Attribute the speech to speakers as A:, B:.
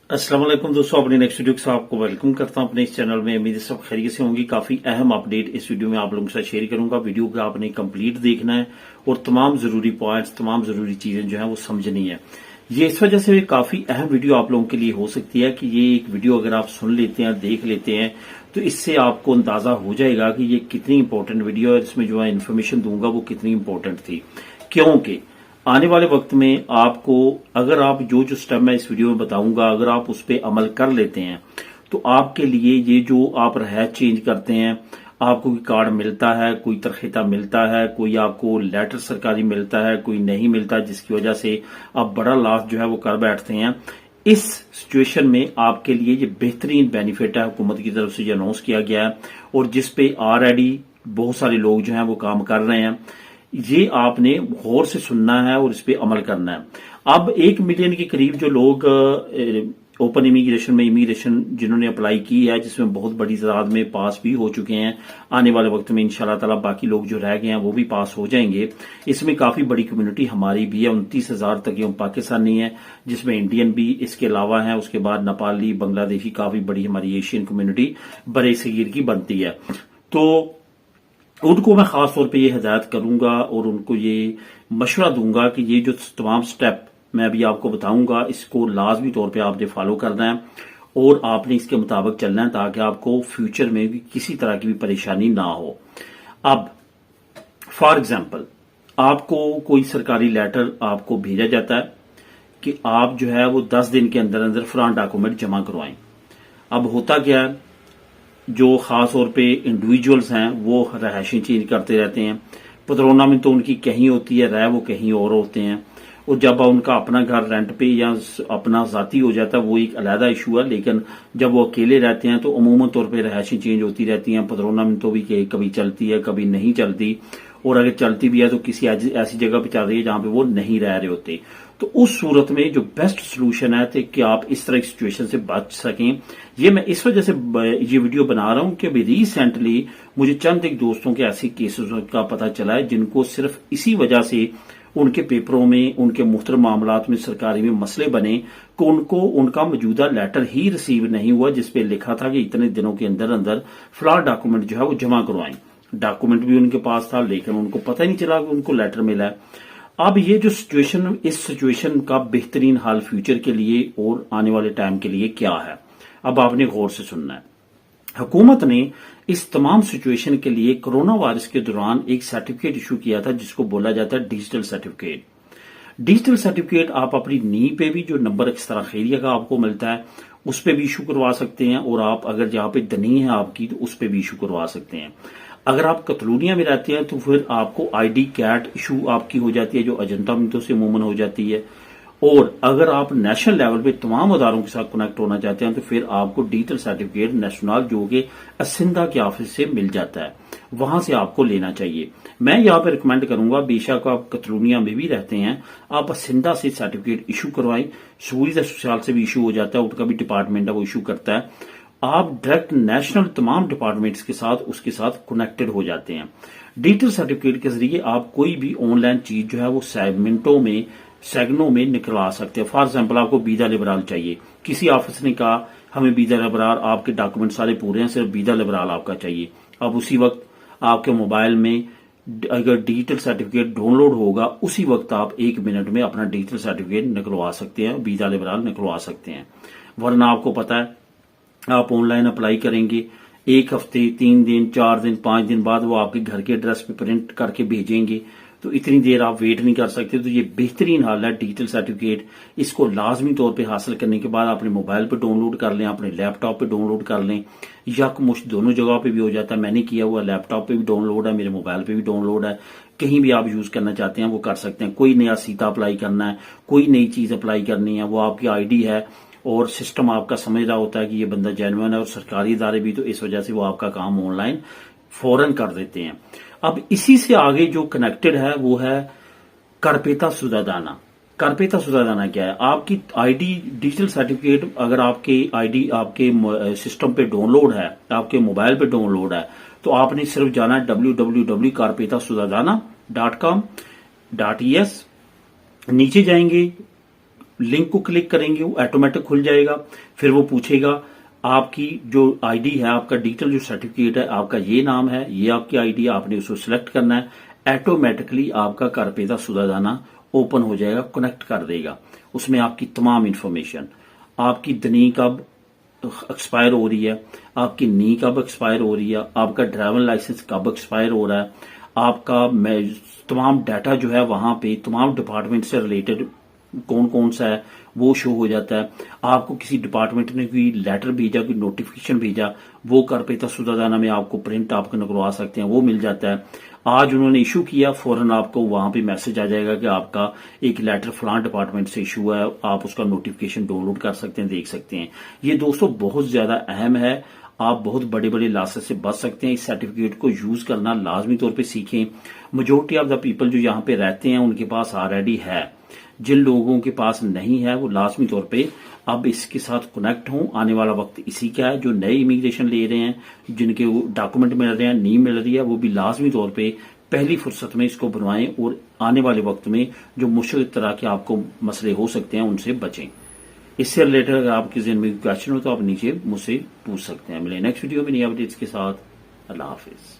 A: अस्सलाम वालेकुम दोस्तों, अपने नेक्स्ट वीडियो के साथ आपको वेलकम करता हूं अपने इस चैनल में। उम्मीद है सब खैरियत से होंगी। काफी अहम अपडेट इस वीडियो में आप लोगों के साथ शेयर करूंगा। वीडियो को आपने कंप्लीट देखना है और तमाम जरूरी पॉइंट्स, तमाम जरूरी चीजें जो है वो समझनी है। ये इस वजह से काफी अहम वीडियो आप लोगों के लिए हो सकती है कि ये एक वीडियो अगर आप सुन लेते हैं, देख लेते हैं, तो इससे आपको अंदाजा हो जाएगा कि ये कितनी इंपॉर्टेंट वीडियो है। इसमें जो है इन्फॉर्मेशन दूंगा वो कितनी इंपॉर्टेंट थी, क्योंकि आने वाले वक्त में आपको, अगर आप जो स्टेप मैं इस वीडियो में बताऊंगा, अगर आप उस पर अमल कर लेते हैं तो आपके लिए ये जो आप रहायश चेंज करते हैं, आपको कोई कार्ड मिलता है, कोई तरखेता मिलता है, कोई आपको लेटर सरकारी मिलता है, कोई नहीं मिलता, जिसकी वजह से आप बड़ा लॉस जो है वो कर बैठते हैं। इस सिचुएशन में आपके लिए ये बेहतरीन बेनिफिट है, हुकूमत की तरफ से ये अनाउंस किया गया है और जिसपे ऑलरेडी बहुत सारे लोग जो हैं वो काम कर रहे हैं। ये आपने गौर से सुनना है और इस पे अमल करना है। अब 1 मिलियन के करीब जो लोग ओपन इमिग्रेशन में इमिग्रेशन जिन्होंने अप्लाई की है, जिसमें बहुत बड़ी तादाद में पास भी हो चुके हैं, आने वाले वक्त में इंशाल्लाह ताला बाकी लोग जो रह गए हैं वो भी पास हो जाएंगे। इसमें काफी बड़ी कम्युनिटी हमारी भी है, 29,000 तक ये पाकिस्तानी है, जिसमें इंडियन भी इसके अलावा है। उसके बाद नेपाली, बांग्लादेशी, काफी बड़ी हमारी एशियन कम्युनिटी बड़े सगीर की बनती है। तो उनको मैं खास तौर पे ये हिदायत करूंगा और उनको ये मशवरा दूंगा कि ये जो तमाम स्टेप मैं अभी आपको बताऊंगा, इसको लाजमी तौर पे आपने फॉलो करना है और आपने इसके मुताबिक चलना है, ताकि आपको फ्यूचर में भी किसी तरह की भी परेशानी ना हो। अब फॉर एग्जाम्पल, आपको कोई सरकारी लेटर आपको भेजा जाता है कि आप जो है वो 10 दिन के अंदर अंदर फलां डॉक्यूमेंट जमा करवाएं। अब होता क्या है, जो खास तौर पे इंडिविजुअल्स हैं वो रहायशें चेंज करते रहते हैं। पतरोना में तो उनकी कहीं होती है रह, वो कहीं और होते हैं, और जब उनका अपना घर रेंट पे या अपना जाती हो जाता है वो एक अलहदा इशू है। लेकिन जब वो अकेले रहते हैं तो अमूमन तौर पे रहायशें चेंज होती रहती हैं। पतरोना में तो भी कभी चलती है, कभी नहीं चलती, और अगर चलती भी है तो किसी ऐसी जगह पे चल रही है जहां पे वो नहीं रह रहे होते। तो उस सूरत में जो बेस्ट सोल्यूशन है कि आप इस तरह की सिचुएशन से बच सकें, ये मैं इस वजह से ये वीडियो बना रहा हूं कि अभी रिसेंटली मुझे चंद एक दोस्तों के ऐसे केसेस का पता चला है जिनको सिर्फ इसी वजह से उनके पेपरों में, उनके मुख्तलिफ मामलात में, सरकारी में मसले बने कि उनको उनका मौजूदा लेटर ही रिसीव नहीं हुआ जिसपे लिखा था कि इतने दिनों के अंदर अंदर फलां डॉक्यूमेंट जो है वो जमा करवाएं। डॉक्यूमेंट भी उनके पास था लेकिन उनको पता ही नहीं चला कि उनको लेटर मिला है। अब ये जो सिचुएशन, इस सिचुएशन का बेहतरीन हाल फ्यूचर के लिए और आने वाले टाइम के लिए क्या है, अब आपने गौर से सुनना है। हुकूमत ने इस तमाम सिचुएशन के लिए कोरोना वायरस के दौरान एक सर्टिफिकेट इशू किया था जिसको बोला जाता है डिजिटल सर्टिफिकेट। डिजिटल सर्टिफिकेट आप अपनी नी पे भी, जो नंबर इख्तियार खैरिया का आपको मिलता है, उस पे भी इशू करवा सकते हैं, और आप अगर जहां पे दनी है आपकी तो उस पे भी इशू करवा सकते हैं। अगर आप कतलूनिया में रहते हैं तो फिर आपको आईडी कैट इशू आपकी हो जाती है, जो अजंता मिनटों से अमूमन हो जाती है। और अगर आप नेशनल लेवल पे तमाम अदारों के साथ कनेक्ट होना चाहते हैं तो फिर आपको डिजिटल सर्टिफिकेट नेशनल, जो कि असिंदा के ऑफिस से मिल जाता है, वहां से आपको लेना चाहिए। मैं यहाँ पे रिकमेंड करूंगा, बेशक आप कतलूनिया में भी रहते हैं, आप असिंदा से सर्टिफिकेट इशू करवाएं। सहूलियत सोशल से भी इशू हो जाता है, उनका भी डिपार्टमेंट है वो इशू करता है। आप डायरेक्ट नेशनल तमाम डिपार्टमेंट्स के साथ उसके साथ कनेक्टेड हो जाते हैं। डिजिटल सर्टिफिकेट के जरिए आप कोई भी ऑनलाइन चीज जो है वो मिनटों में, सेकंडों में निकलवा सकते हैं। फॉर एग्जांपल, आपको वीजा लिबराल चाहिए, किसी ऑफिस ने कहा हमें वीजा लिबराल, आपके डॉक्यूमेंट सारे पूरे हैं, सिर्फ वीजा लिबराल आपका चाहिए। अब उसी वक्त आपके मोबाइल में अगर डिजिटल सर्टिफिकेट डाउनलोड होगा, उसी वक्त आप 1 मिनट में अपना डिजिटल सर्टिफिकेट निकलवा सकते हैं, वीजा लिबराल निकलवा सकते हैं। वरना आपको पता है, आप ऑनलाइन अप्लाई करेंगे, 1 हफ्ते, 3 दिन, 4 दिन, 5 दिन बाद वो आपके घर के एड्रेस पे प्रिंट करके भेजेंगे, तो इतनी देर आप वेट नहीं कर सकते। तो ये बेहतरीन हाल है डिजिटल सर्टिफिकेट। इसको लाजमी तौर पे हासिल करने के बाद अपने मोबाइल पे डाउनलोड कर लें, अपने लैपटॉप पे डाउनलोड कर लें, यकमुश्त दोनों जगह पे भी हो जाता है। मैंने किया हुआ, लैपटॉप पे भी डाउनलोड है, मेरे मोबाइल पे भी डाउनलोड है। कहीं भी आप यूज करना चाहते हैं वो कर सकते हैं। कोई नया सीता अप्लाई करना है, कोई नई चीज अप्लाई करनी है, वो आपकी आईडी है और सिस्टम आपका समझ रहा होता है कि ये बंदा जेन्युइन है, और सरकारी इदारे भी, तो इस वजह से वो आपका काम ऑनलाइन फौरन कर देते हैं। अब इसी से आगे जो कनेक्टेड है वो है करपेता सुदादाना। करपेता सुदादाना क्या है? आपकी आईडी डिजिटल सर्टिफिकेट अगर आपके आईडी आपके सिस्टम पे डाउनलोड है, आपके मोबाइल पे डाउनलोड है, तो आपने सिर्फ जाना है www.karpetasudadana.com.es। नीचे जाएंगे लिंक को क्लिक करेंगे वो ऑटोमेटिक खुल जाएगा। फिर वो पूछेगा आपकी जो आईडी है, आपका डिजिटल जो सर्टिफिकेट है, आपका ये नाम है, ये आपकी आईडी है, आपने उसको सिलेक्ट करना है। ऑटोमेटिकली आपका करपेदा सुदादाना ओपन हो जाएगा, कनेक्ट कर देगा। उसमें आपकी तमाम इंफॉर्मेशन, आपकी दनी कब एक्सपायर हो रही है, आपकी नी कब एक्सपायर हो रही है, आपका ड्राइविंग लाइसेंस कब एक्सपायर हो रहा है, आपका तमाम डाटा जो है वहां पे तमाम डिपार्टमेंट से रिलेटेड कौन कौन सा है वो शो हो जाता है। आपको किसी डिपार्टमेंट ने कोई लेटर भेजा, कोई नोटिफिकेशन भेजा, वो करपेदा सुदादाना में आपको प्रिंट आपको निकलवा सकते हैं, वो मिल जाता है। आज उन्होंने इशू किया, फौरन आपको वहां पे मैसेज आ जाएगा कि आपका एक लेटर फलां डिपार्टमेंट से इशू है, आप उसका नोटिफिकेशन डाउनलोड कर सकते हैं, देख सकते हैं। ये दोस्तों बहुत ज्यादा अहम है, आप बहुत बड़े बड़े लॉसेस से बच सकते हैं। इस सर्टिफिकेट को यूज करना लाजमी तौर पे सीखें। मेजोरिटी ऑफ द पीपल जो यहाँ पे रहते हैं उनके पास ऑलरेडी है, जिन लोगों के पास नहीं है वो लाजमी तौर पे अब इसके साथ कनेक्ट हों। आने वाला वक्त इसी का है। जो नए इमिग्रेशन ले रहे हैं, जिनके डॉक्यूमेंट मिल रहे हैं, नहीं मिल रही है, वो भी लाजमी तौर पे पहली फुर्सत में इसको बनवाएं और आने वाले वक्त में जो मुश्किल तरह के आपको मसले हो सकते हैं उनसे बचें। इससे रिलेटेड अगर आपके ज़हन में क्वेश्चन हो तो आप नीचे मुझसे पूछ सकते हैं। मिले नेक्स्ट वीडियो में नई अपडेट्स के साथ। अल्लाह हाफिज।